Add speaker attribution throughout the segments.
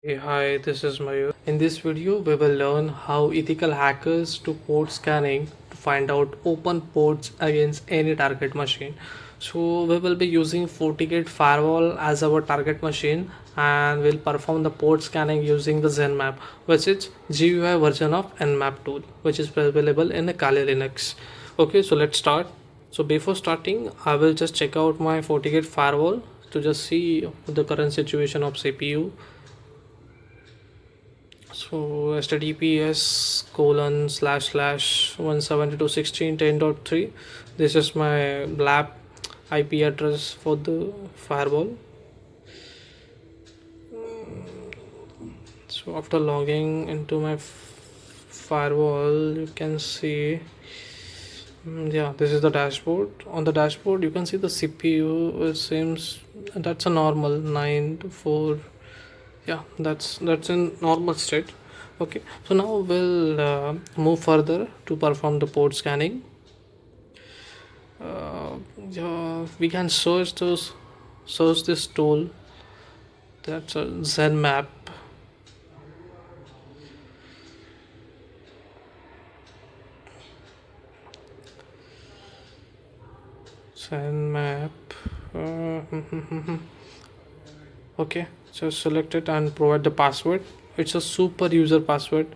Speaker 1: Hey, hi, this is Mayur. In this video, we will learn how ethical hackers do port scanning to find out open ports against any target machine. So we will be using FortiGate Firewall as our target machine and we'll perform the port scanning using the Zenmap, which is GUI version of Nmap tool, which is available in the Kali Linux. Okay, so let's start. So before starting, I will just check out my FortiGate Firewall to just see the current situation of CPU. So https colon slash slash 172.16.10.3. This is my lab IP address for the firewall. So after logging into my firewall, you can see yeah, this is the dashboard. On the dashboard you can see the CPU. It seems that's a normal 9 to 4. Yeah, that's in normal state. Okay, so now we'll move further to perform the port scanning. Yeah, we can search this tool, that's a Zenmap. Zenmap. Okay, so select it and provide the password. It's a super user password.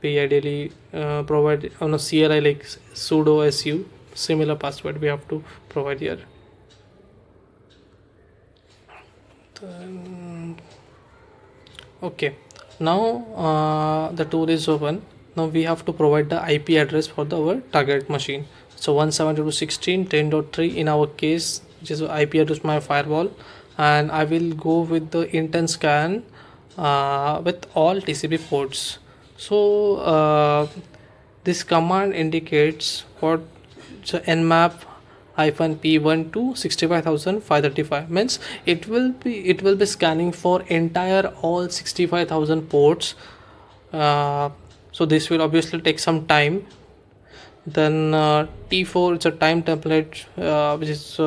Speaker 1: We ideally provide on a CLI like sudo su. Similar password we have to provide here. Then, okay, now the tool is open. Now we have to provide the IP address for our target machine. So 172.16.10.3 in our case, which is IP address of my firewall, and I will go with the intent scan with all TCP ports. So this command indicates what the Nmap hyphen p1 to 65,535 means it will be scanning for entire all 65,000 ports. So this will obviously take some time. Then T4, it's a time template, which is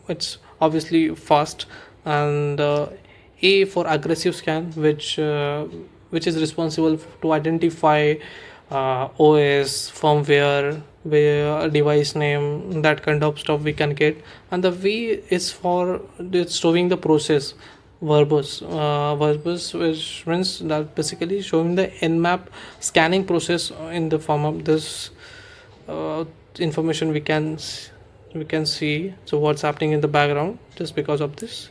Speaker 1: it's obviously fast. And A for aggressive scan, which is responsible to identify OS, firmware, where device name, that kind of stuff we can get. And the V is for showing the process, verbose, which means that basically showing the Nmap scanning process in the form of this information we can see. So what's happening in the background just because of this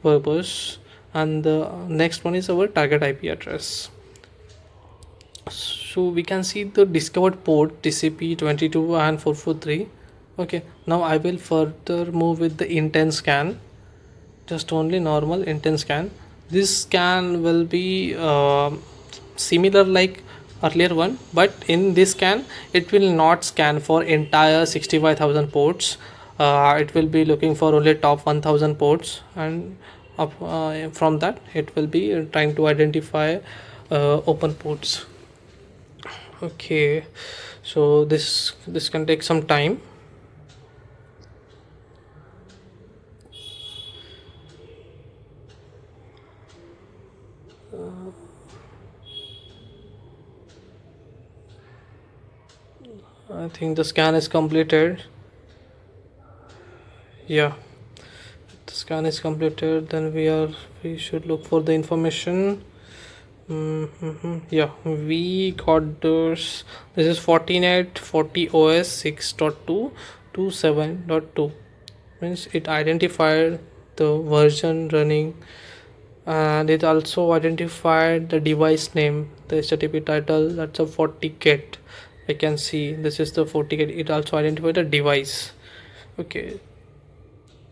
Speaker 1: purpose. And the next one is our target IP address. So we can see the discovered port TCP 22 and 443. Okay, now I will further move with the intent scan, just only normal intent scan. This scan will be similar like earlier one, but in this scan it will not scan for entire 65,000 ports. It will be looking for only top 1,000 ports, and from that it will be trying to identify open ports. Okay, so this can take some time. I think the scan is completed. Yeah, the scan is completed. Then we should look for the information. Yeah, we got this. This is 14.8.40 OS 6.2.27.2. Means it identified the version running, and it also identified the device name, the HTTP title. That's a FortiGate. I can see this is the FortiGate. It also identified the device. Okay,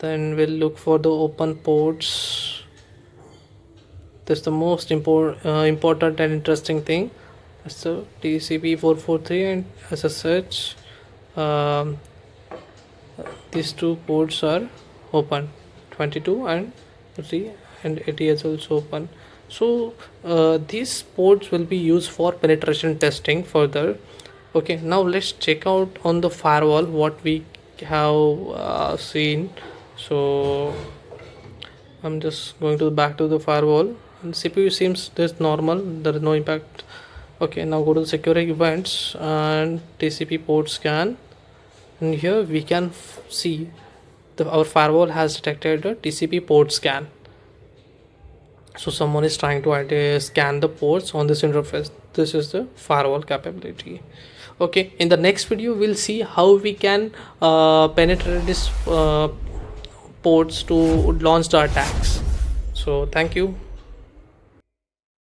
Speaker 1: then we'll look for the open ports. That's the most important and interesting thing. That's the TCP 443, and as such, um, these two ports are open, 22 and 3, and 80 is also open. So these ports will be used for penetration testing further. Okay, now let's check out on the firewall what we have seen. So I'm just going to back to the firewall and CPU seems this normal, there is no impact. Okay, now go to the security events and TCP port scan, and here we can see our firewall has detected a TCP port scan. So someone is trying to scan the ports on this interface. This is the firewall capability. Okay, in the next video we'll see how we can penetrate this ports to launch the attacks. So thank you.